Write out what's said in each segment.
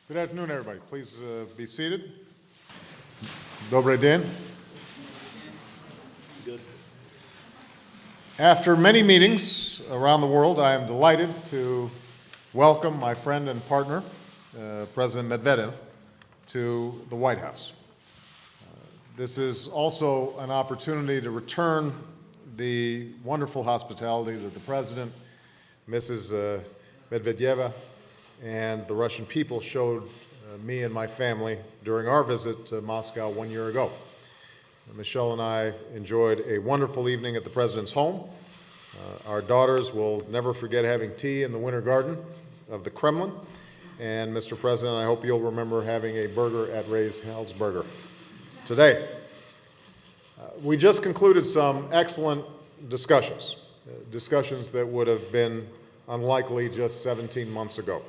Good afternoon, everybody. Please be seated. Добрый день. Good. After many meetings around the world, I am delighted to welcome my friend and partner, President Medvedev, to the White House. This is also an opportunity to return the wonderful hospitality that the President, Mrs. Medvedeva, and the Russian people showed me and my family during our visit to Moscow 1 year ago. Michelle and I enjoyed a wonderful evening at the President's home. Our daughters will never forget having tea in the Winter Garden of the Kremlin. And Mr. President, I hope you'll remember having a burger at Ray's Hell's Burger today. We just concluded some excellent discussions that would have been unlikely just 17 months ago.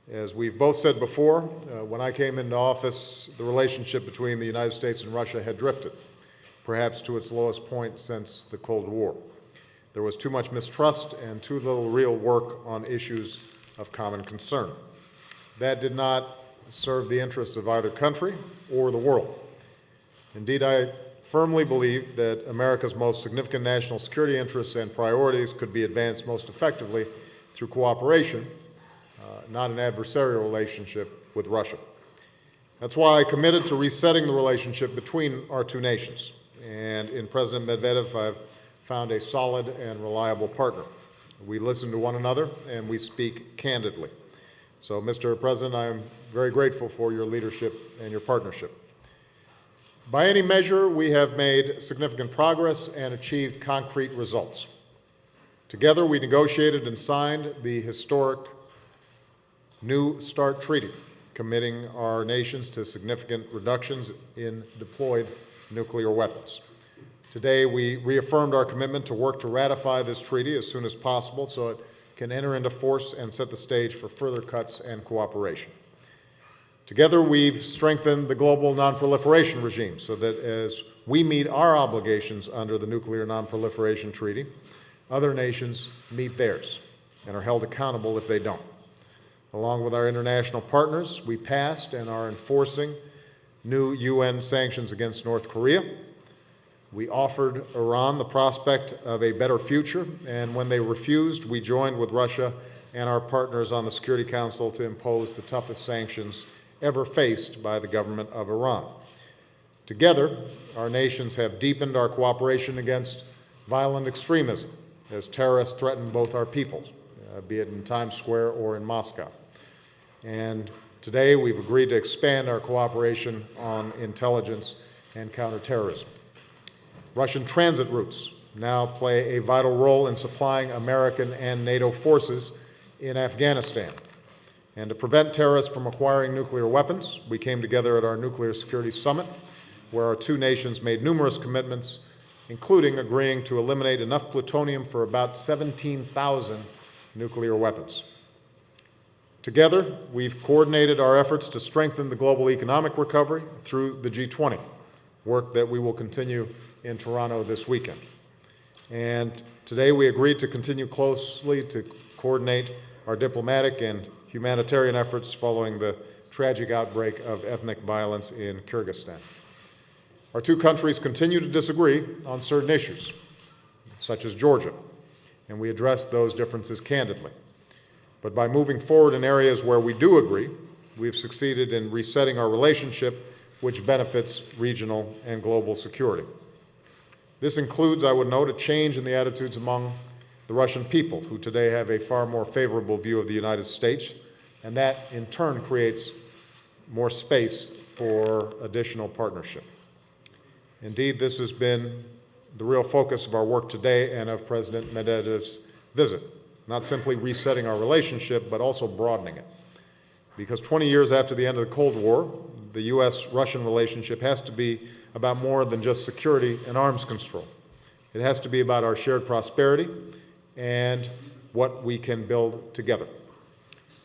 As we've both said before, when I came into office, the relationship between the United States and Russia had drifted, perhaps to its lowest point since the Cold War. There was too much mistrust and too little real work on issues of common concern. That did not serve the interests of either country or the world. Indeed, I firmly believe that America's most significant national security interests and priorities could be advanced most effectively through cooperation, not an adversarial relationship with Russia. That's why I committed to resetting the relationship between our two nations. And in President Medvedev, I've found a solid and reliable partner. We listen to one another and we speak candidly. So, Mr. President, I am very grateful for your leadership and your partnership. By any measure, we have made significant progress and achieved concrete results. Together, we negotiated and signed the historic New START Treaty, committing our nations to significant reductions in deployed nuclear weapons. Today, we reaffirmed our commitment to work to ratify this treaty as soon as possible so it can enter into force and set the stage for further cuts and cooperation. Together, we've strengthened the global nonproliferation regime so that as we meet our obligations under the Nuclear Nonproliferation Treaty, other nations meet theirs and are held accountable if they don't. Along with our international partners, we passed and are enforcing new UN sanctions against North Korea. We offered Iran the prospect of a better future, and when they refused, we joined with Russia and our partners on the Security Council to impose the toughest sanctions ever faced by the government of Iran. Together, our nations have deepened our cooperation against violent extremism as terrorists threaten both our peoples, be it in Times Square or in Moscow. And today we've agreed to expand our cooperation on intelligence and counterterrorism. Russian transit routes now play a vital role in supplying American and NATO forces in Afghanistan. And to prevent terrorists from acquiring nuclear weapons, we came together at our Nuclear Security Summit, where our two nations made numerous commitments, including agreeing to eliminate enough plutonium for about 17,000 nuclear weapons. Together, we've coordinated our efforts to strengthen the global economic recovery through the G20, work that we will continue in Toronto this weekend. And today we agreed to continue closely to coordinate our diplomatic and humanitarian efforts following the tragic outbreak of ethnic violence in Kyrgyzstan. Our two countries continue to disagree on certain issues, such as Georgia, and we address those differences candidly. But by moving forward in areas where we do agree, we've succeeded in resetting our relationship, which benefits regional and global security. This includes, I would note, a change in the attitudes among the Russian people, who today have a far more favorable view of the United States, and that in turn creates more space for additional partnership. Indeed, this has been the real focus of our work today and of President Medvedev's visit. Not simply resetting our relationship, but also broadening it. Because 20 years after the end of the Cold War, the U.S.-Russian relationship has to be about more than just security and arms control. It has to be about our shared prosperity and what we can build together.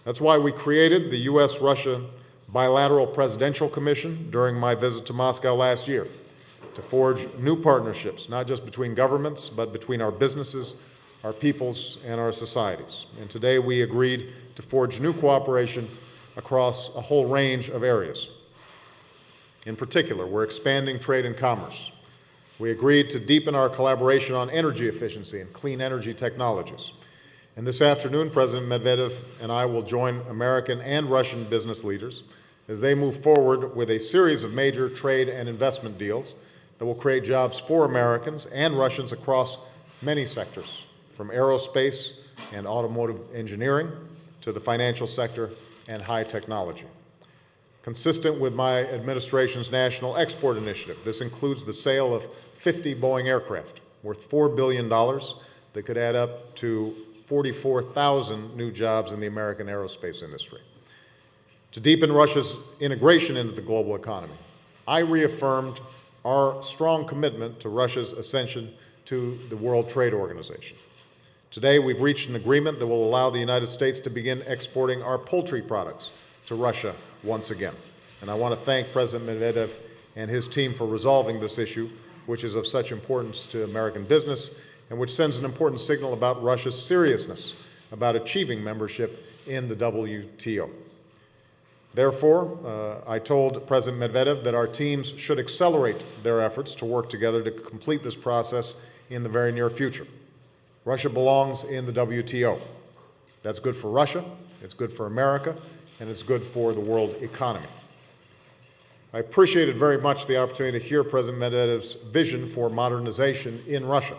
That's why we created the U.S.-Russia Bilateral Presidential Commission during my visit to Moscow last year to forge new partnerships, not just between governments, but between our businesses, our peoples, and our societies. And today we agreed to forge new cooperation across a whole range of areas. In particular, we're expanding trade and commerce. We agreed to deepen our collaboration on energy efficiency and clean energy technologies. And this afternoon, President Medvedev and I will join American and Russian business leaders as they move forward with a series of major trade and investment deals that will create jobs for Americans and Russians across many sectors, from aerospace and automotive engineering to the financial sector and high technology. Consistent with my administration's National Export Initiative, this includes the sale of 50 Boeing aircraft worth $4 billion that could add up to 44,000 new jobs in the American aerospace industry. To deepen Russia's integration into the global economy, I reaffirmed our strong commitment to Russia's ascension to the World Trade Organization. Today, we've reached an agreement that will allow the United States to begin exporting our poultry products to Russia once again. And I want to thank President Medvedev and his team for resolving this issue, which is of such importance to American business and which sends an important signal about Russia's seriousness about achieving membership in the WTO. Therefore, I told President Medvedev that our teams should accelerate their efforts to work together to complete this process in the very near future. Russia belongs in the WTO. That's good for Russia, it's good for America, and it's good for the world economy. I appreciated very much the opportunity to hear President Medvedev's vision for modernization in Russia,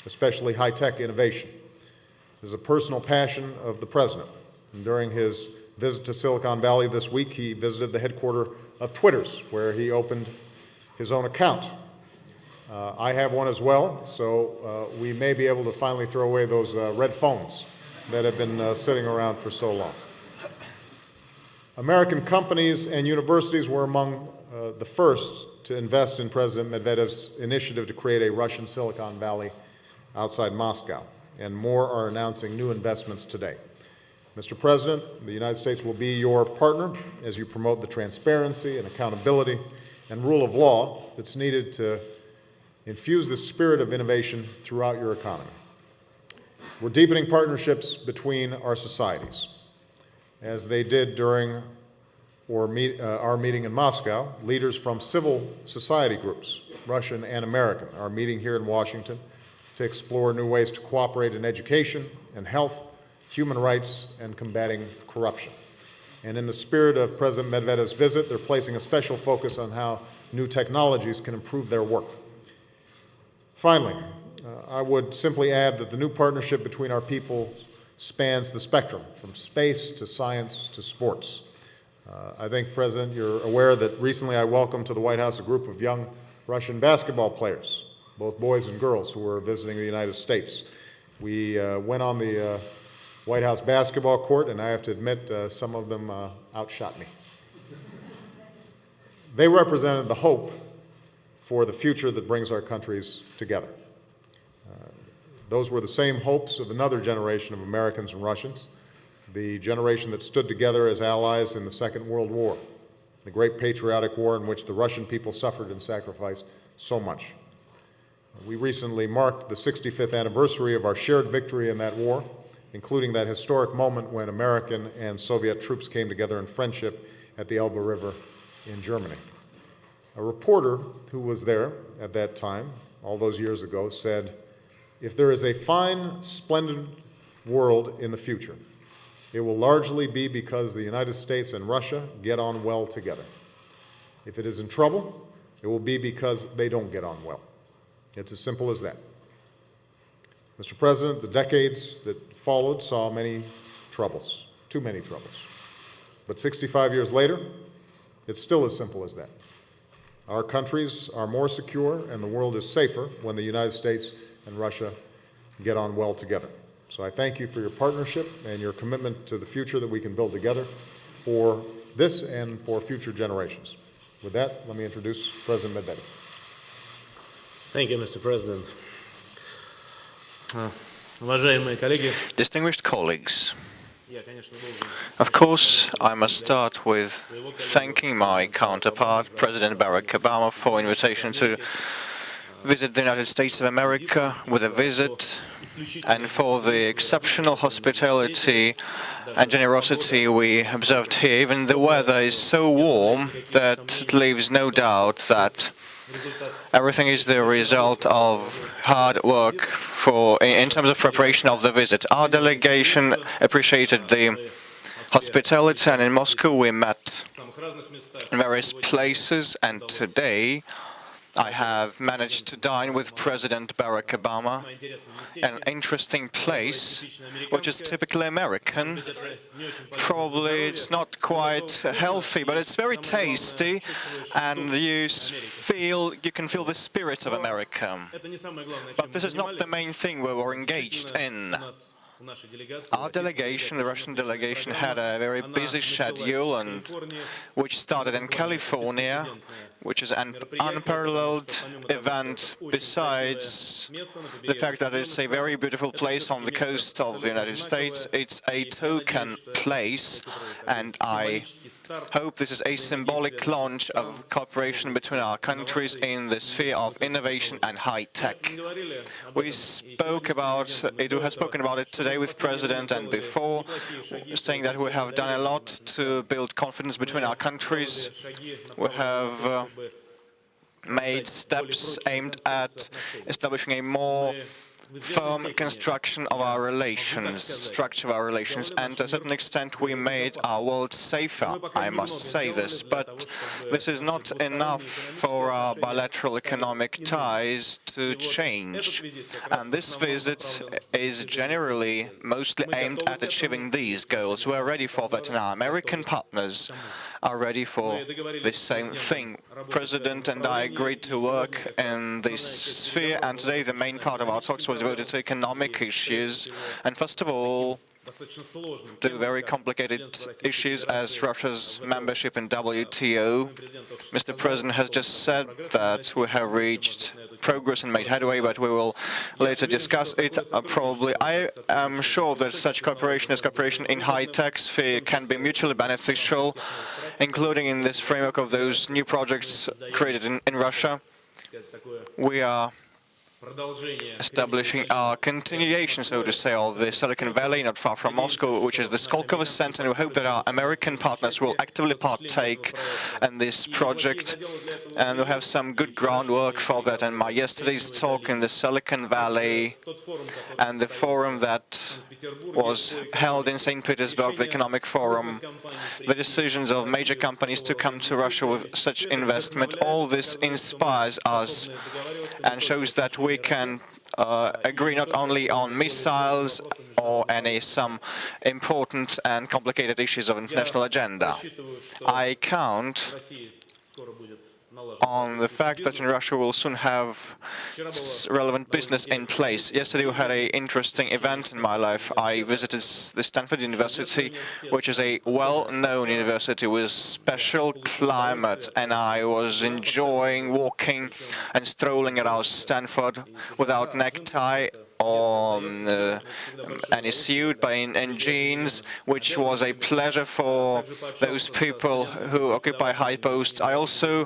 especially high-tech innovation. It is a personal passion of the President. And during his visit to Silicon Valley this week, he visited the headquarters of Twitter's, where he opened his own account. I have one as well, so we may be able to finally throw away those red phones that have been sitting around for so long. American companies and universities were among the first to invest in President Medvedev's initiative to create a Russian Silicon Valley outside Moscow, and more are announcing new investments today. Mr. President, the United States will be your partner as you promote the transparency and accountability and rule of law that's needed to infuse the spirit of innovation throughout your economy. We're deepening partnerships between our societies. As they did during our meeting in Moscow, leaders from civil society groups, Russian and American, are meeting here in Washington to explore new ways to cooperate in education and health, human rights, and combating corruption. And in the spirit of President Medvedev's visit, they're placing a special focus on how new technologies can improve their work. Finally, I would simply add that the new partnership between our people spans the spectrum, from space to science to sports. I think, President, you're aware that recently I welcomed to the White House a group of young Russian basketball players, both boys and girls, who were visiting the United States. We went on the White House basketball court, and I have to admit, some of them outshot me. They represented the hope for the future that brings our countries together. Those were the same hopes of another generation of Americans and Russians, the generation that stood together as allies in the Second World War, the great patriotic war in which the Russian people suffered and sacrificed so much. We recently marked the 65th anniversary of our shared victory in that war, including that historic moment when American and Soviet troops came together in friendship at the Elbe River in Germany. A reporter who was there at that time, all those years ago, said, "If there is a fine, splendid world in the future, it will largely be because the United States and Russia get on well together. If it is in trouble, it will be because they don't get on well." It's as simple as that. Mr. President, the decades that followed saw many troubles, too many troubles. But 65 years later, it's still as simple as that. Our countries are more secure and the world is safer when the United States and Russia get on well together. So I thank you for your partnership and your commitment to the future that we can build together for this and for future generations. With that, let me introduce President Medvedev. Thank you, Mr. President. Уважаемые коллеги, distinguished colleagues, of course, I must start with thanking my counterpart, President Barack Obama, for invitation to visit the United States of America with a visit and for the exceptional hospitality and generosity we observed here. Even the weather is so warm that it leaves no doubt that everything is the result of hard work in terms of preparation of the visit. Our delegation appreciated the hospitality, and in Moscow we met in various places, and today I have managed to dine with President Barack Obama, an interesting place, which is typically American. Probably it's not quite healthy, but it's very tasty, and you can feel the spirit of America. But this is not the main thing we were engaged in. Our delegation, the Russian delegation, had a very busy schedule, and which started in California, which is an unparalleled event, besides the fact that it's a very beautiful place on the coast of the United States. It's a token place, and I hope this is a symbolic launch of cooperation between our countries in the sphere of innovation and high tech. We spoke about it, we have spoken about it today with President and before, saying that we have done a lot to build confidence between our countries. We have made steps aimed at establishing a more firm construction of our relations, structure of our relations, and to a certain extent we made our world safer, I must say this, but this is not enough for our bilateral economic ties to change. And this visit is generally mostly aimed at achieving these goals. We're ready for that, and our American partners are ready for the same thing. President and I agreed to work in this sphere, and today the main part of our talks was devoted to economic issues, and first of all, the very complicated issues as Russia's membership in WTO. Mr. President has just said that we have reached progress and made headway, but we will later discuss it probably. I am sure that such cooperation as cooperation in high-tech sphere can be mutually beneficial, including in this framework of those new projects created in Russia. We are establishing our continuation, so to say, of the Silicon Valley, not far from Moscow, which is the Skolkovo Center, and we hope that our American partners will actively partake in this project, and we have some good groundwork for that. And my yesterday's talk in the Silicon Valley and the forum that was held in St. Petersburg, the Economic Forum, the decisions of major companies to come to Russia with such investment, all this inspires us and shows that we can agree not only on missiles or some important and complicated issues of international agenda. I count on the fact that in Russia we'll soon have relevant business in place. Yesterday we had an interesting event in my life. I visited the Stanford University, which is a well-known university with special climate, and I was enjoying walking and strolling around Stanford without necktie or any suit, but in jeans, which was a pleasure for those people who occupy high posts. I also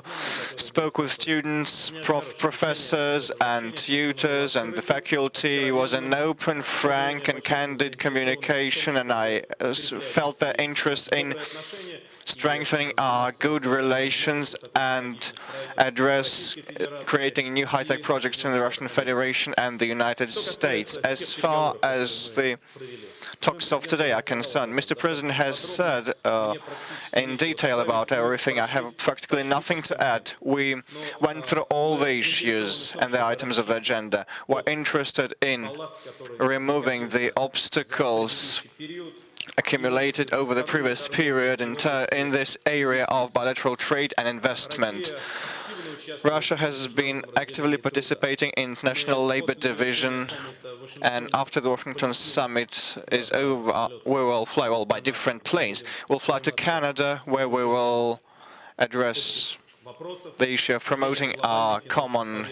spoke with students, professors and tutors, and the faculty. It was an open, frank and candid communication, and I felt their interest in strengthening our good relations and address creating new high-tech projects in the Russian Federation and the United States. As far as the talks of today are concerned, Mr. President has said in detail about everything. I have practically nothing to add. We went through all the issues and the items of the agenda. We're interested in removing the obstacles accumulated over the previous period in this area of bilateral trade and investment. Russia has been actively participating in International Labour Division, and after the Washington summit is over, we will fly by different planes. We'll fly to Canada, where we will address the issue of promoting our common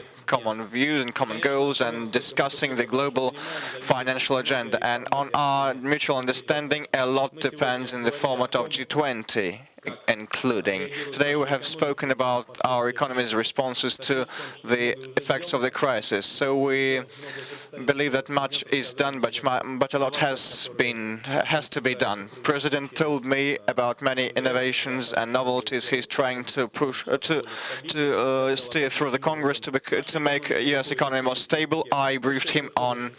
views and common goals and discussing the global financial agenda. And on our mutual understanding, a lot depends in the format of G20 in including. Today we have spoken about our economy's responses to the effects of the crisis. So we believe that much is done, but a lot has to be done. President told me about many innovations and novelties he's trying to push to steer through the Congress to make U.S. economy more stable. I briefed him on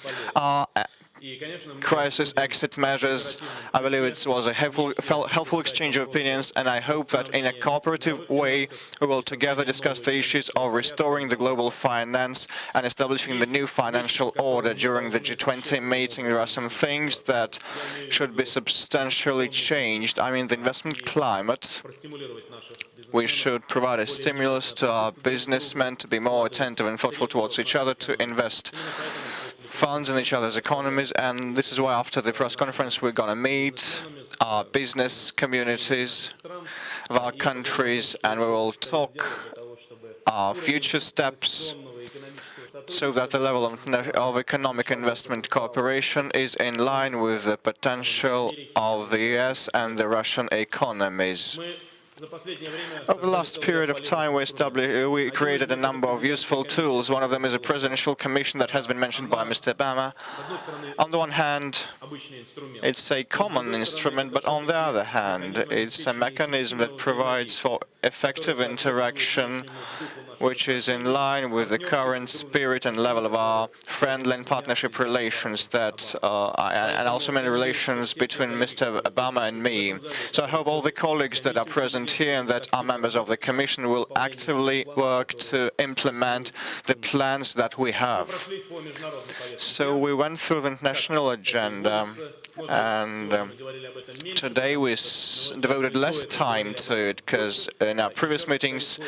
crisis exit measures. I believe it was a helpful exchange of opinions, and I hope that in a cooperative way we will together discuss the issues of restoring the global finance and establishing the new financial order. During the G20 meeting, there are some things that should be substantially changed. I mean, the investment climate. We should provide a stimulus to our businessmen to be more attentive and thoughtful towards each other, to invest funds in each other's economies, and this is why after the press conference we're going to meet our business communities of our countries, and we will talk our future steps so that the level of economic investment cooperation is in line with the potential of the US and the Russian economies. Over the last period of time, we created a number of useful tools. One of them is a presidential commission that has been mentioned by Mr. Obama. On the one hand, it's a common instrument, but on the other hand, it's a mechanism that provides for effective interaction, which is in line with the current spirit and level of our friendly and partnership relations and also many relations between Mr. Obama and me. So I hope all the colleagues that are present here and that are members of the Commission will actively work to implement the plans that we have. So we went through the national agenda, and today we devoted less time to it because in our previous meetings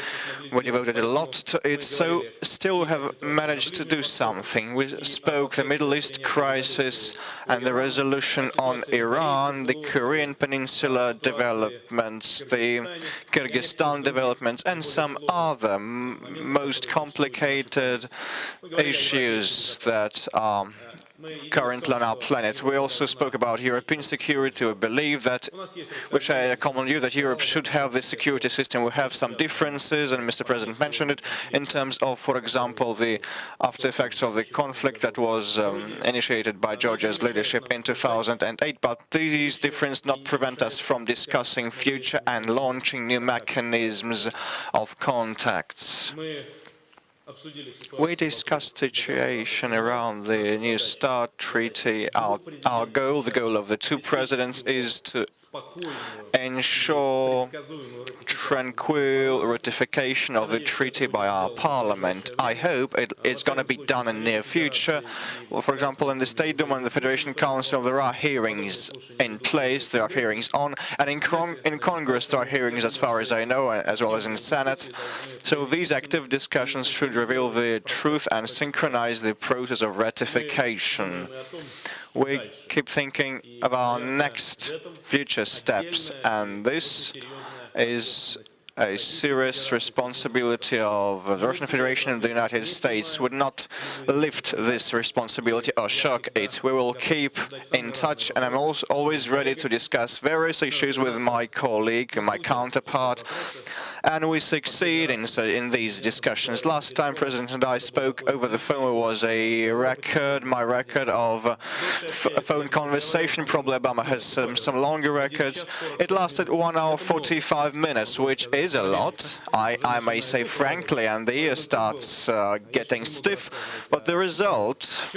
we devoted a lot to it. So still we have managed to do something. We spoke the Middle East crisis and the resolution on Iran, the Korean Peninsula developments, the Kyrgyzstan developments, and some other most complicated issues that are currently on our planet. We also spoke about European security. We believe that, we share a common view that Europe should have this security system. We have some differences, and Mr. President mentioned it, in terms of, for example, the after effects of the conflict that was initiated by Georgia's leadership in 2008. But these differences not prevent us from discussing future and launching new mechanisms of contacts. We discussed the situation around the New START treaty. Our goal, the goal of the two presidents, is to ensure tranquil ratification of the treaty by our parliament. I hope it's going to be done in the near future. Well, for example, in the State Duma and the Federation Council, there are hearings in place, there are hearings on, and in Congress there are hearings, as far as I know, as well as in Senate. So these active discussions should reveal the truth and synchronize the process of ratification. We keep thinking of our next future steps, and this is a serious responsibility of the Russian Federation and the United States. Would not lift this responsibility or shock it. We will keep in touch, and I'm also always ready to discuss various issues with my colleague, my counterpart, and we succeed in these discussions. Last time President and I spoke over the phone was my record of a phone conversation. Probably Obama has some longer records. It lasted 1 hour 45 minutes, which is a lot, I may say frankly, and the ear starts getting stiff. But the result,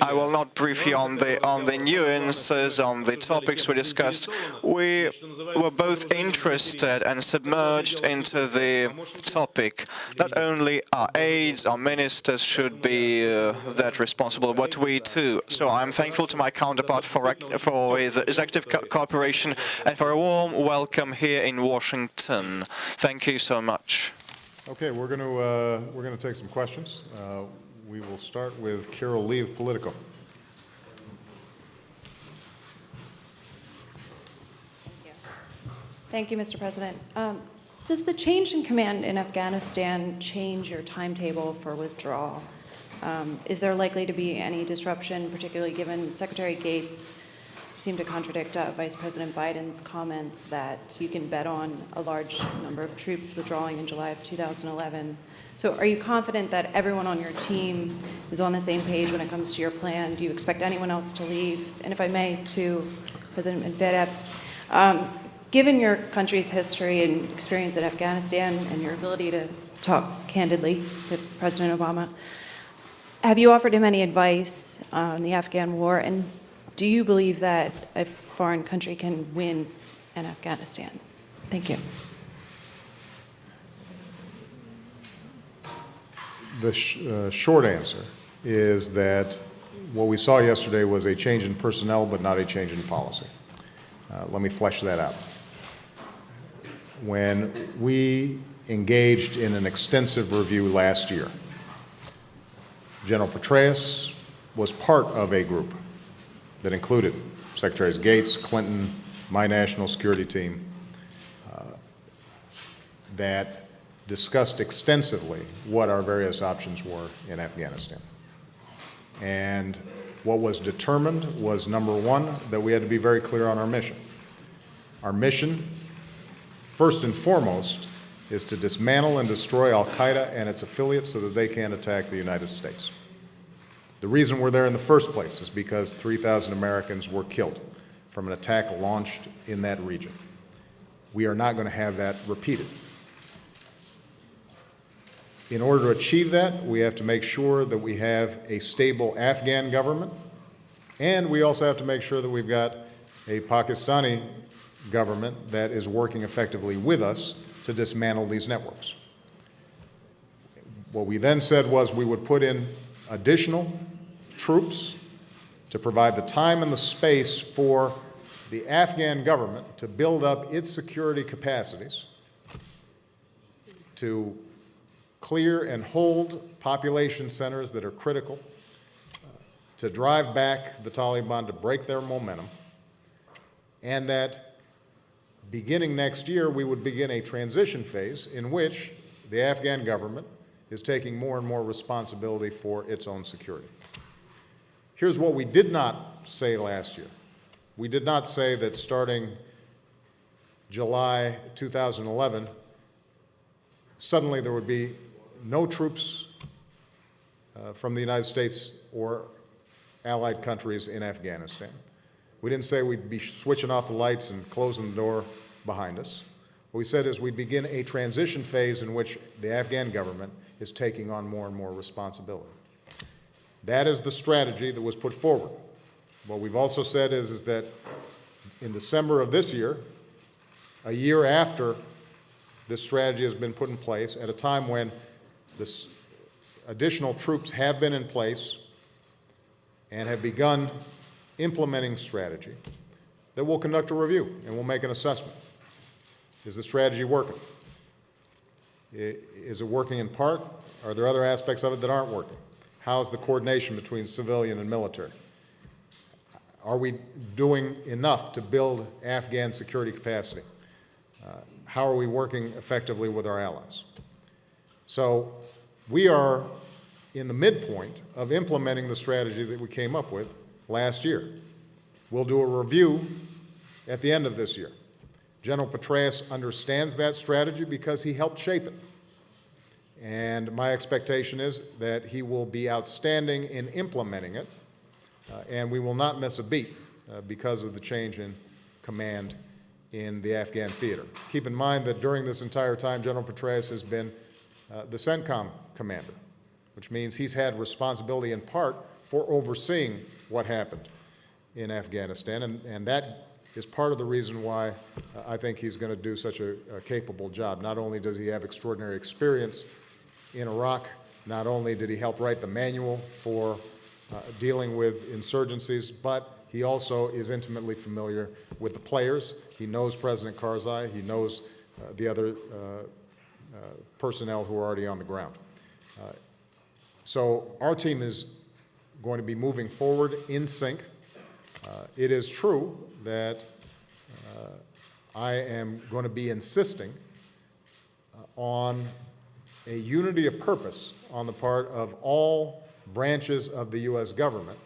I will not brief you on the nuances, on the topics we discussed. We were both interested and submerged into the topic. Not only our aides, our ministers should be that responsible, but we too. So I'm thankful to my counterpart for his active cooperation and for a warm welcome here in Washington. Thank you so much. Okay, we're going to take some questions. We will start with Carol Lee of Politico. Thank you, Mr. President. Does the change in command in Afghanistan change your timetable for withdrawal? Is there likely to be any disruption, particularly given Secretary Gates seem to contradict Vice President Biden's comments that you can bet on a large number of troops withdrawing in July of 2011. So are you confident that everyone on your team is on the same page when it comes to your plan? Do you expect anyone else to leave? And if I may, to President Medvedev, given your country's history and experience in Afghanistan and your ability to talk candidly with President Obama, have you offered him any advice on the Afghan war? And do you believe that a foreign country can win in Afghanistan? Thank you. The short answer is that what we saw yesterday was a change in personnel, but not a change in policy. Let me flesh that out. When we engaged in an extensive review last year, General Petraeus was part of a group that included Secretaries Gates, Clinton, my national security team, that discussed extensively what our various options were in Afghanistan. And what was determined was, number one, that we had to be very clear on our mission. Our mission, first and foremost, is to dismantle and destroy al-Qaeda and its affiliates so that they can't attack the United States. The reason we're there in the first place is because 3,000 Americans were killed from an attack launched in that region. We are not going to have that repeated. In order to achieve that, we have to make sure that we have a stable Afghan government, and we also have to make sure that we've got a Pakistani government that is working effectively with us to dismantle these networks. What we then said was we would put in additional troops to provide the time and the space for the Afghan government to build up its security capacities, to clear and hold population centers that are critical, to drive back the Taliban, to break their momentum, and that beginning next year we would begin a transition phase in which the Afghan government is taking more and more responsibility for its own security. Here's what we did not say last year. We did not say that starting July 2011, suddenly there would be no troops from the United States or allied countries in Afghanistan. We didn't say we'd be switching off the lights and closing the door behind us. What we said is we'd begin a transition phase in which the Afghan government is taking on more and more responsibility. That is the strategy that was put forward. What we've also said is that in December of this year, a year after this strategy has been put in place, at a time when this additional troops have been in place and have begun implementing strategy, that we'll conduct a review and we'll make an assessment. Is the strategy working? Is it working in part? Are there other aspects of it that aren't working? How's the coordination between civilian and military? Are we doing enough to build Afghan security capacity? How are we working effectively with our allies? So we are in the midpoint of implementing the strategy that we came up with last year. We'll do a review at the end of this year. General Petraeus understands that strategy because he helped shape it. And my expectation is that he will be outstanding in implementing it, and we will not miss a beat because of the change in command in the Afghan theater. Keep in mind that during this entire time, General Petraeus has been the CENTCOM commander, which means he's had responsibility in part for overseeing what happened in Afghanistan, and that is part of the reason why I think he's going to do such a capable job. Not only does he have extraordinary experience in Iraq, not only did he help write the manual for dealing with insurgencies, but he also is intimately familiar with the players. He knows President Karzai. He knows the other personnel who are already on the ground. So our team is going to be moving forward in sync. It is true that I am going to be insisting on a unity of purpose on the part of all branches of the U.S. government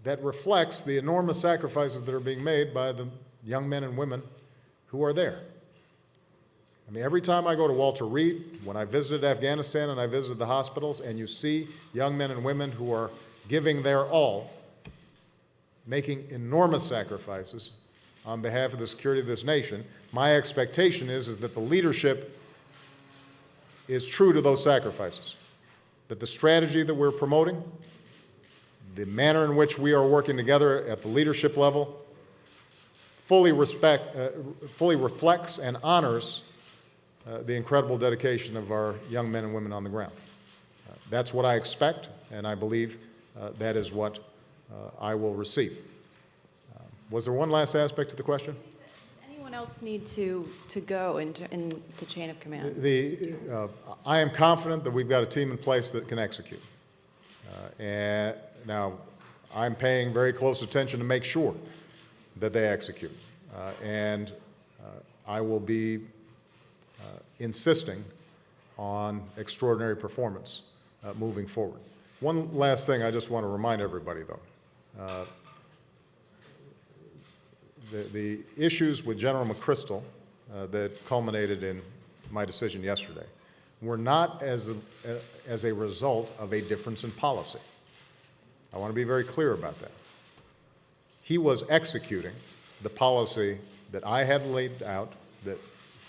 that reflects the enormous sacrifices that are being made by the young men and women who are there. I mean, every time I go to Walter Reed, when I visited Afghanistan and I visited the hospitals, and you see young men and women who are giving their all, making enormous sacrifices on behalf of the security of this nation, my expectation is that the leadership is true to those sacrifices, that the strategy that we're promoting, the manner in which we are working together at the leadership level, fully reflects and honors the incredible dedication of our young men and women on the ground. That's what I expect, and I believe that is what I will receive. Was there one last aspect to the question? Anyone else need to go in the chain of command? I am confident that we've got a team in place that can execute. And now, I'm paying very close attention to make sure that they execute. I will be insisting on extraordinary performance moving forward. One last thing I just want to remind everybody, though. The issues with General McChrystal that culminated in my decision yesterday were not as a result of a difference in policy. I want to be very clear about that. He was executing the policy that I had laid out, that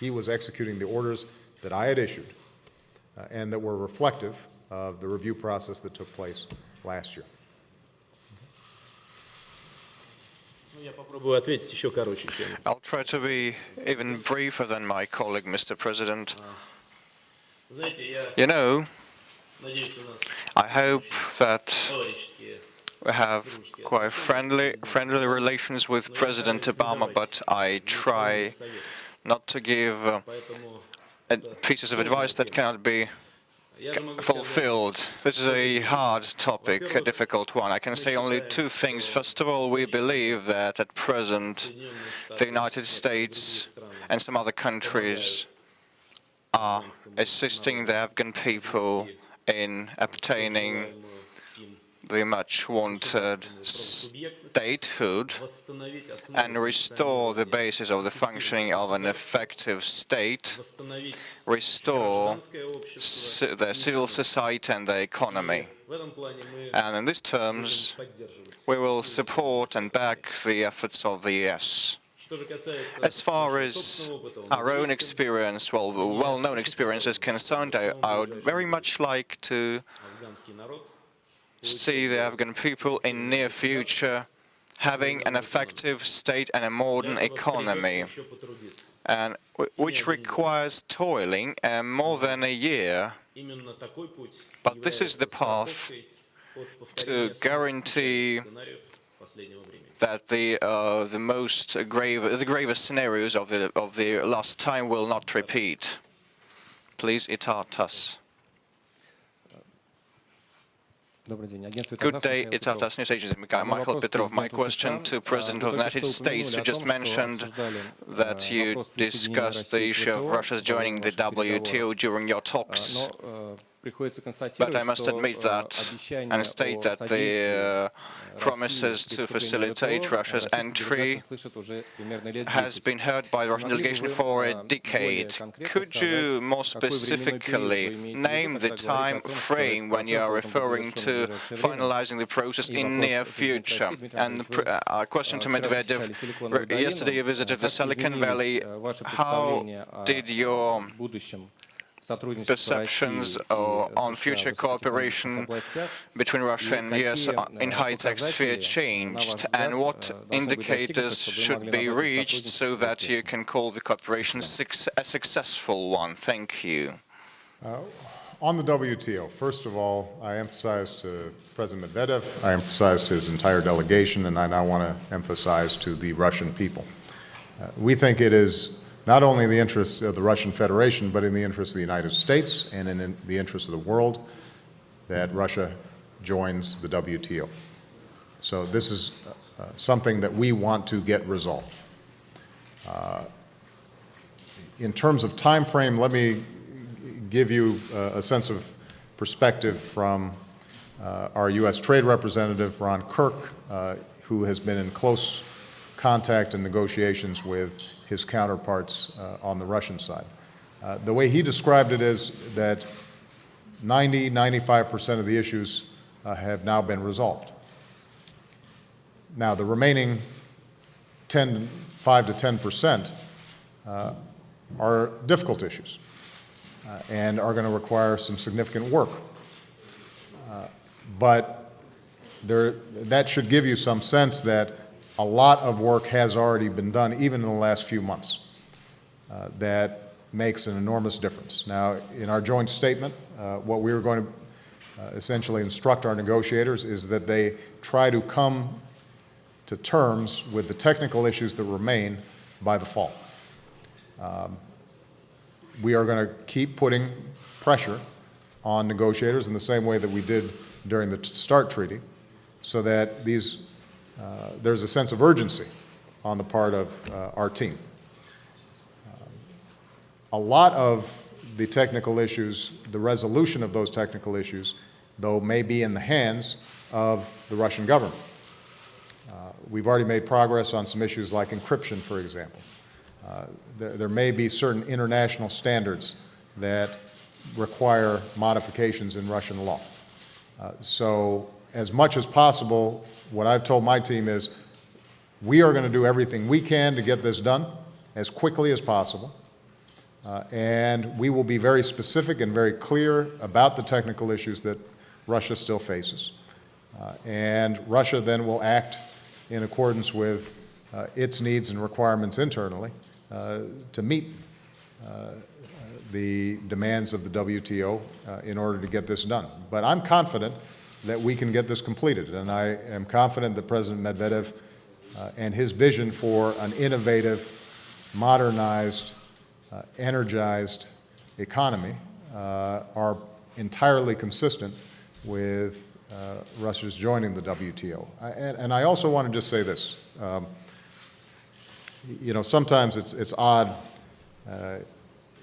he was executing the orders that I had issued, and that were reflective of the review process that took place last year. Я попробую ответить еще короче, чем... I'll try to be even briefer than my colleague, Mr. President. Знаете, я You know, надеюсь, у нас I hope that товарищеские. we have quite friendly relations with President Obama, but I try not to give pieces of advice that cannot be fulfilled. This is a hard topic, a difficult one. I can say only two things. First of all, we believe that at present the United States and some other countries are assisting the Afghan people in obtaining the much-wanted statehood and restore the basis of the functioning of an effective state, restore the civil society and the economy. And in these terms, we will support and back the efforts of the US. As far as our own experience, well-known experience is concerned, I would very much like to see the Afghan people in near future having an effective state and a modern economy, and which requires toiling more than a year. But this is the path to guarantee that the gravest scenarios of the last time will not repeat. Please, Itatas. Good day, Itatas News Agency. Michael Petrov. My question to President of the United States. You just mentioned that you discussed the issue of Russia's joining the WTO during your talks. But I must admit that and state that the promises to facilitate Russia's entry has been heard by the Russian delegation for a decade. Could you more specifically name the time frame when you are referring to finalizing the process in near future? And a question to Medvedev. Yesterday you visited the Silicon Valley. How did your perceptions on future cooperation between Russia and US in high-tech sphere changed, and what indicators should be reached so that you can call the cooperation a successful one? Thank you. On the WTO, first of all, I emphasized to President Medvedev, I emphasized to his entire delegation, and I now want to emphasize to the Russian people. We think it is not only in the interests of the Russian Federation, but in the interests of the United States and in the interests of the world that Russia joins the WTO. So this is something that we want to get resolved. In terms of time frame, let me give you a sense of perspective from our U.S. Trade Representative, Ron Kirk, who has been in close contact and negotiations with his counterparts on the Russian side. The way he described it is that 95% of the issues have now been resolved. Now, the remaining 5 to 10% are difficult issues and are going to require some significant work. But that should give you some sense that a lot of work has already been done, even in the last few months. That makes an enormous difference. Now, in our joint statement, what we were going to essentially instruct our negotiators is that they try to come to terms with the technical issues that remain by the fall. We are going to keep putting pressure on negotiators in the same way that we did during the START treaty, so that there's a sense of urgency on the part of our team. A lot of the technical issues, the resolution of those technical issues, though, may be in the hands of the Russian government. We've already made progress on some issues like encryption, for example. There may be certain international standards that require modifications in Russian law. So as much as possible, what I've told my team is we are going to do everything we can to get this done as quickly as possible. And we will be very specific and very clear about the technical issues that Russia still faces. And Russia then will act in accordance with its needs and requirements internally to meet the demands of the WTO in order to get this done. But I'm confident that we can get this completed, and I am confident that President Medvedev and his vision for an innovative, modernized, energized economy are entirely consistent with Russia's joining the WTO. And I also want to just say this. Sometimes it's odd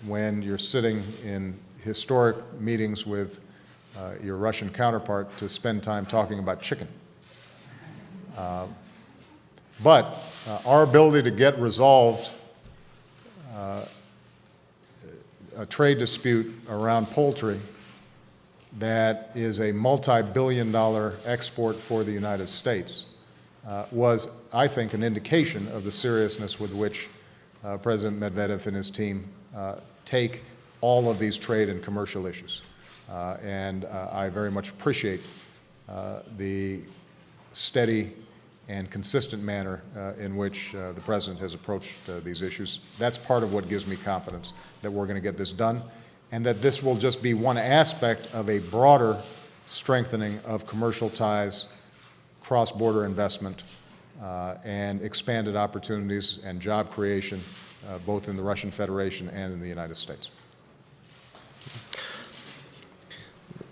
when you're sitting in historic meetings with your Russian counterpart to spend time talking about chicken. But our ability to get resolved a trade dispute around poultry that is a multi-billion-dollar export for the United States was, I think, an indication of the seriousness with which President Medvedev and his team take all of these trade and commercial issues. And I very much appreciate the steady and consistent manner in which the President has approached these issues. That's part of what gives me confidence that we're going to get this done, and that this will just be one aspect of a broader strengthening of commercial ties, cross-border investment, and expanded opportunities and job creation, both in the Russian Federation and in the United States.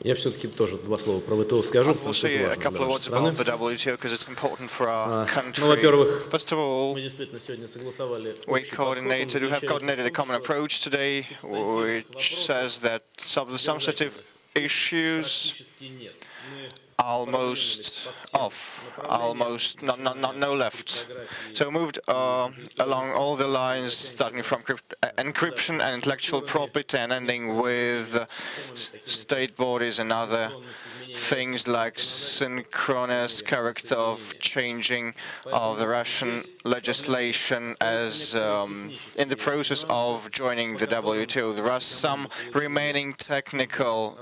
Я все-таки тоже два слова про ВТО скажу, потому We'll что say это a важно couple для of words нашей страны. about the WTO because it's important for our country. во-первых, First of all, мы действительно сегодня согласовали we общий подход, он have coordinated a common approach today, which says that some of the sensitive issues практически нет. Мы almost off, almost no left. So moved along all the lines, starting from encryption and intellectual property and ending with state bodies and other things like synchronous character of changing of the Russian legislation as in the process of joining the WTO. There are some remaining technical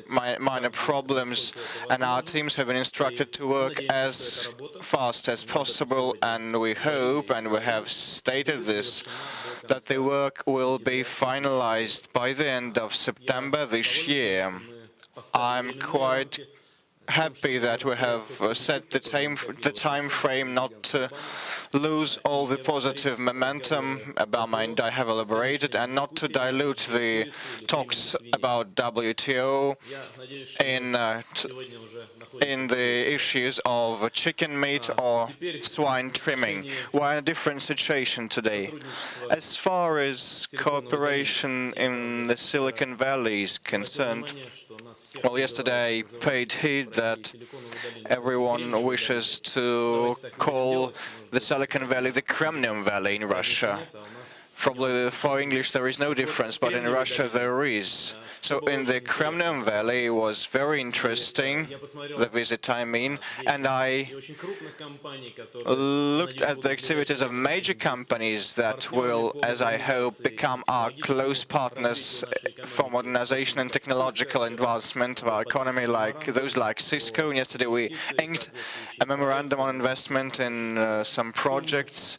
minor problems, and our teams have been instructed to work as fast as possible, and we hope, and we have stated this, that the work will be finalized by the end of September this year. I'm quite happy that we have set the time frame not lose all the positive momentum about mind I have elaborated, and not to dilute the talks about WTO in the issues of chicken meat or swine trimming. We're in a different situation today. As far as cooperation in the Silicon Valley is concerned, well, yesterday I paid heed that everyone wishes to call the Silicon Valley the Kremlin Valley in Russia. Probably for English there is no difference, but in Russia there is. So in the Kremlin Valley it was very interesting, the visit I mean, and I looked at the activities of major companies that will, as I hope, become our close partners for modernization and technological advancement of our economy, like those like Cisco. And yesterday we inked a memorandum on investment in some projects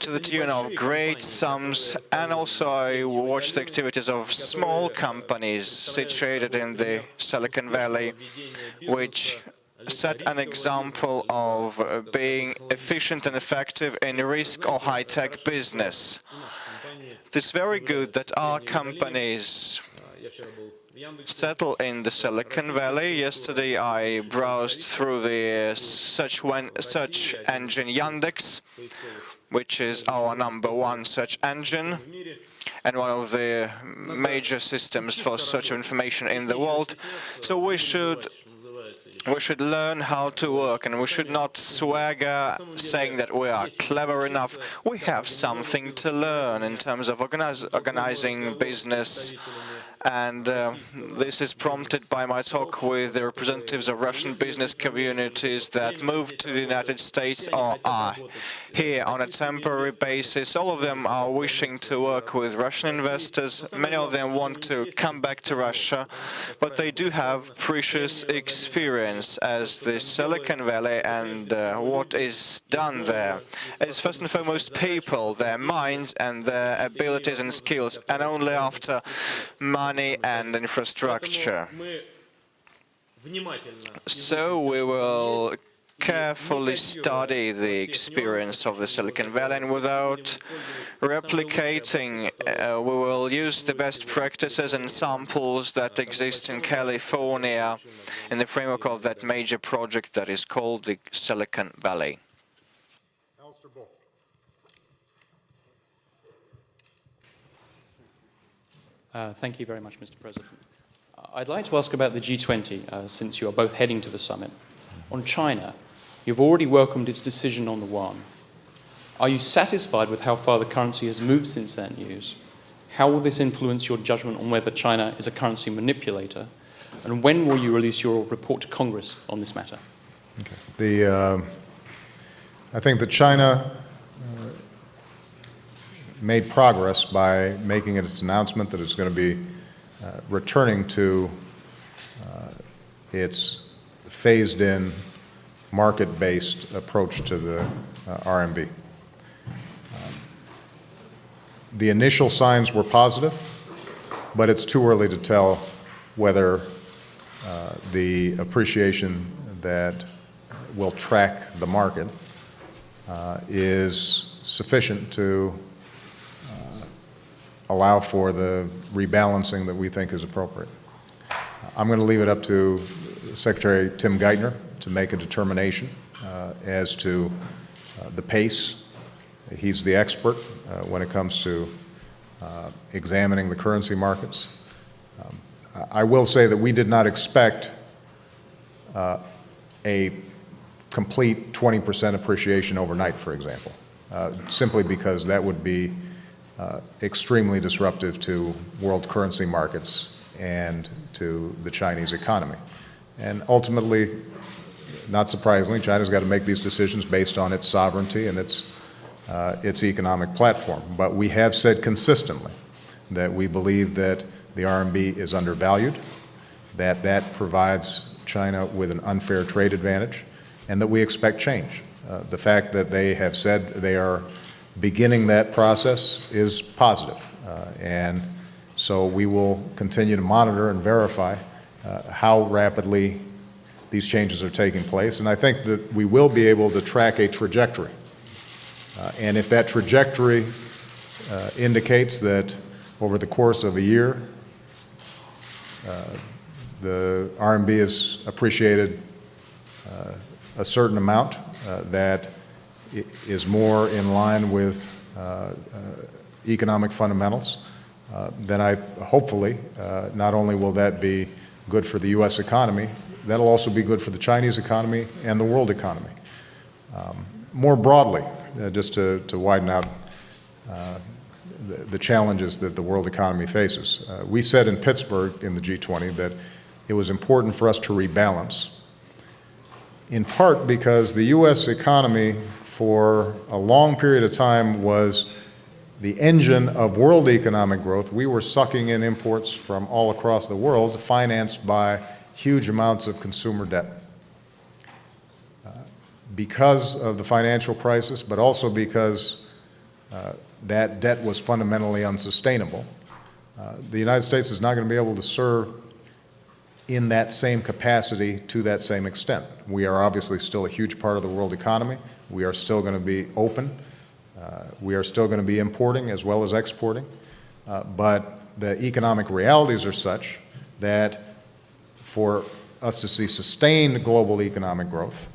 to the tune of great sums, and also I watched the activities of small companies situated in the Silicon Valley, which set an example of being efficient and effective in risk or high-tech business. It is very good that our companies settle in the Silicon Valley. Yesterday I browsed through the search engine Yandex, which is our #1 search engine and one of the major systems for search of information in the world. So we should learn how to work, and we should not swagger saying that we are clever enough. We have something to learn in terms of organizing business. And this is prompted by my talk with the representatives of Russian business communities that moved to the United States or are here on a temporary basis. All of them are wishing to work with Russian investors. Many of them want to come back to Russia, but they do have precious experience as the Silicon Valley and what is done there. It's first and foremost people, their minds and their abilities and skills, and only after money and infrastructure. So we will carefully study the experience of the Silicon Valley, and without replicating, we will use the best practices and samples that exist in California in the framework of that major project that is called the Silicon Valley. Thank you very much, Mr. President. I'd like to ask about the G20, since you are both heading to the summit. On China, you've already welcomed its decision on the yuan. Are you satisfied with how far the currency has moved since that news? How will this influence your judgment on whether China is a currency manipulator? And when will you release your report to Congress on this matter? Okay. I think that China made progress by making its announcement that it's going to be returning to its phased-in, market-based approach to the RMB. The initial signs were positive, but it's too early to tell whether the appreciation that will track the market is sufficient to allow for the rebalancing that we think is appropriate. I'm going to leave it up to Secretary Tim Geithner to make a determination as to the pace. He's the expert when it comes to examining the currency markets. I will say that we did not expect a complete 20% appreciation overnight, for example, simply because that would be extremely disruptive to world currency markets and to the Chinese economy. And ultimately, not surprisingly, China's got to make these decisions based on its sovereignty and its economic platform. But we have said consistently that we believe that the RMB is undervalued, that provides China with an unfair trade advantage, and that we expect change. The fact that they have said they are beginning that process is positive. And so we will continue to monitor and verify how rapidly these changes are taking place. And I think that we will be able to track a trajectory And if that trajectory indicates that over the course of a year, the RMB is appreciated a certain amount that is more in line with economic fundamentals, then hopefully, not only will that be good for the U.S. economy, that'll also be good for the Chinese economy and the world economy. More broadly, just to widen out the challenges that the world economy faces. We said in Pittsburgh in the G20 that it was important for us to rebalance, in part because the U.S. economy for a long period of time was the engine of world economic growth. We were sucking in imports from all across the world, financed by huge amounts of consumer debt. Because of the financial crisis, but also because that debt was fundamentally unsustainable, the United States is not going to be able to serve in that same capacity to that same extent. We are obviously still a huge part of the world economy. We are still going to be open. We are still going to be importing as well as exporting. But the economic realities are such that for us to see sustained global economic growth,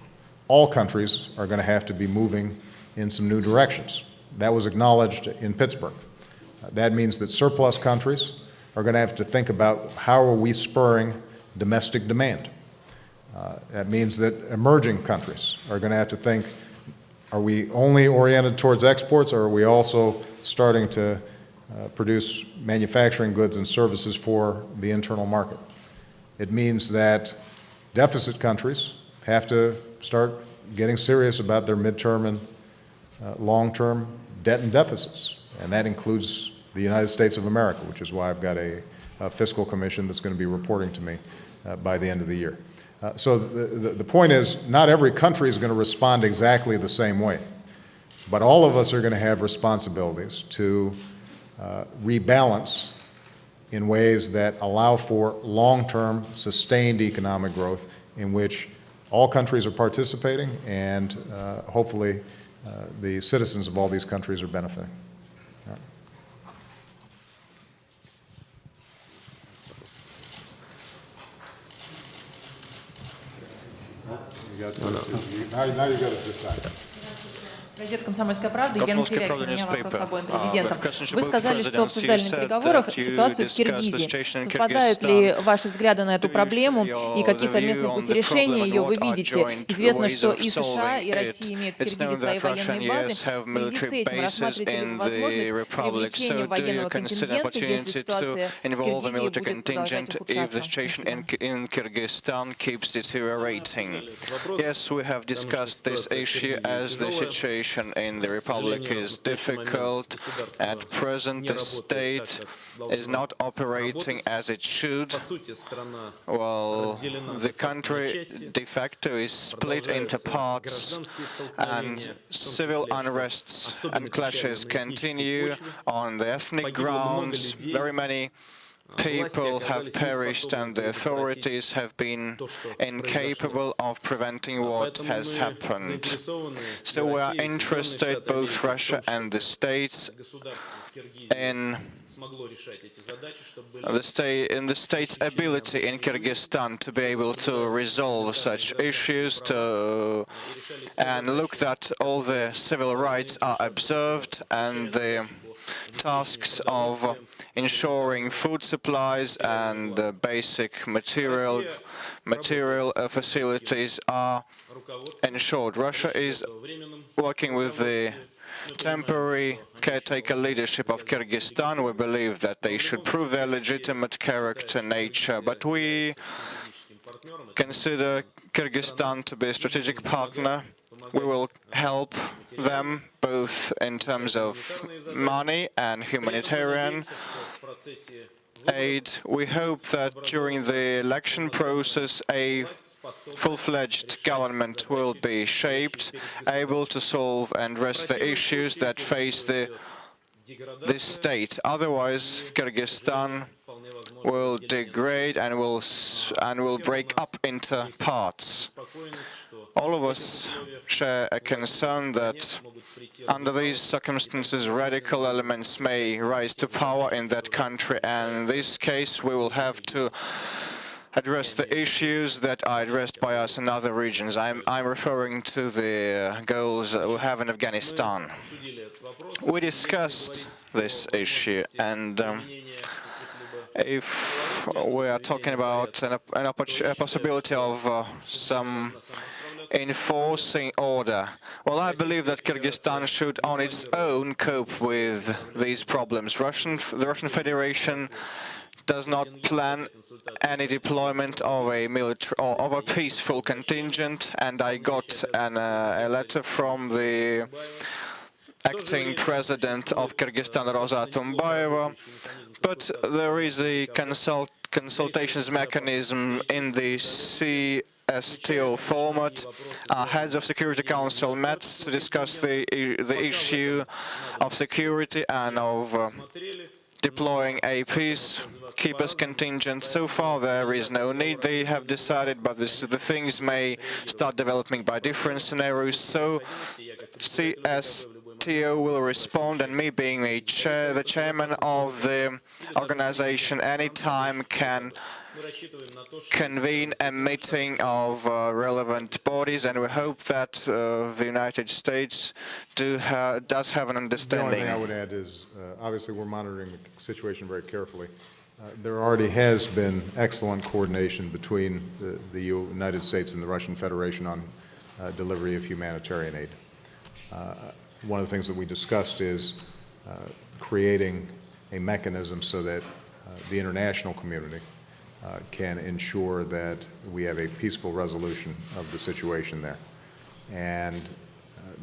all countries are going to have to be moving in some new directions. That was acknowledged in Pittsburgh. That means that surplus countries are going to have to think about how are we spurring domestic demand. That means that emerging countries are going to have to think, are we only oriented towards exports, or are we also starting to produce manufacturing goods and services for the internal market? It means that deficit countries have to start getting serious about their midterm and long-term debt and deficits, and that includes the United States of America, which is why I've got a fiscal commission that's going to be reporting to me by the end of the year. So the point is, not every country is going to respond exactly the same way, but all of us are going to have responsibilities to rebalance in ways that allow for long-term, sustained economic growth in which all countries are participating and hopefully the citizens of all these countries are benefiting. All right. Now you got to decide. Газета «Комсомольская правда», Елена Комсомольская правда, Кривякина, у меня вопрос newspaper. обоим президентам. Question Вы to both сказали, что presidents. обсуждали You на said переговорах that you ситуацию в discussed the Киргизии. situation in Совпадают Kyrgyzstan. ли ваши взгляды на эту Do you проблему share и какие the совместные view on пути the решения problem ее and вы what are видите? joint Известно, ways что of и США, и solving Россия it? имеют в It's Киргизии known свои that Russia and военные базы. US have В связи с military этим bases рассматриваете ли вы in возможность the republic. привлечения So do you военного consider an контингента, если opportunity to ситуация в involve a Киргизии military будет продолжать contingent if ухудшаться? the situation Спасибо. in Kyrgyzstan keeps deteriorating? Yes, we have discussed this issue as the situation in the republic is difficult. At present, the state is not operating as it should. Well, the country de facto is split into parts, and civil unrests and clashes continue on the ethnic grounds. Very many people have perished and the authorities have been incapable of preventing what has happened. So we are interested, both Russia and the states, in the state's ability in Kyrgyzstan to be able to resolve such issues and look that all the civil rights are observed and the tasks of ensuring food supplies and basic material facilities are ensured. Russia is working with the temporary caretaker leadership of Kyrgyzstan. We believe that they should prove their legitimate character, nature, but we consider Kyrgyzstan to be a strategic partner. We will help them both in terms of money and humanitarian aid. We hope that during the election process a full-fledged government will be shaped, able to solve and address the issues that face this state. Otherwise, Kyrgyzstan will degrade and will break up into parts. All of us share a concern that Under these circumstances, radical elements may rise to power in that country, and in this case we will have to address the issues that are addressed by us in other regions. I'm referring to the goals we have in Afghanistan. We discussed this issue, and if we are talking about a possibility of some enforcing order, well, I believe that Kyrgyzstan should on its own cope with these problems. The Russian Federation does not plan any deployment of a military or of a peaceful contingent, and I got a letter from the acting president of Kyrgyzstan, Roza Atumbayeva, but there is a consultations mechanism in the CSTO format. Heads of Security Council met to discuss the issue of security and of deploying a peacekeepers contingent. So far there is no need, they have decided, but the things may start developing by different scenarios. So CSTO will respond, and me being the chairman of the organization, anytime can convene a meeting of relevant bodies, and we hope that the United States does have an The only understanding. thing I would add is, obviously, we're monitoring the situation very carefully. There already has been excellent coordination between the United States and the Russian Federation on delivery of humanitarian aid. One of the things that we discussed is creating a mechanism so that the international community can ensure that we have a peaceful resolution of the situation there, and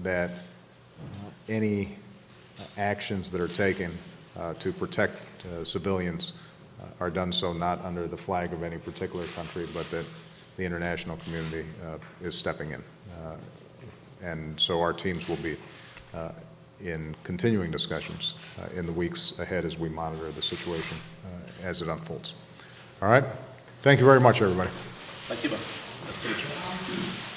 that any actions that are taken to protect civilians are done so not under the flag of any particular country, but that the international community is stepping in. And so our teams will be in continuing discussions in the weeks ahead as we monitor the situation as it unfolds. All right? Thank you very much, everybody. Спасибо. До встречи.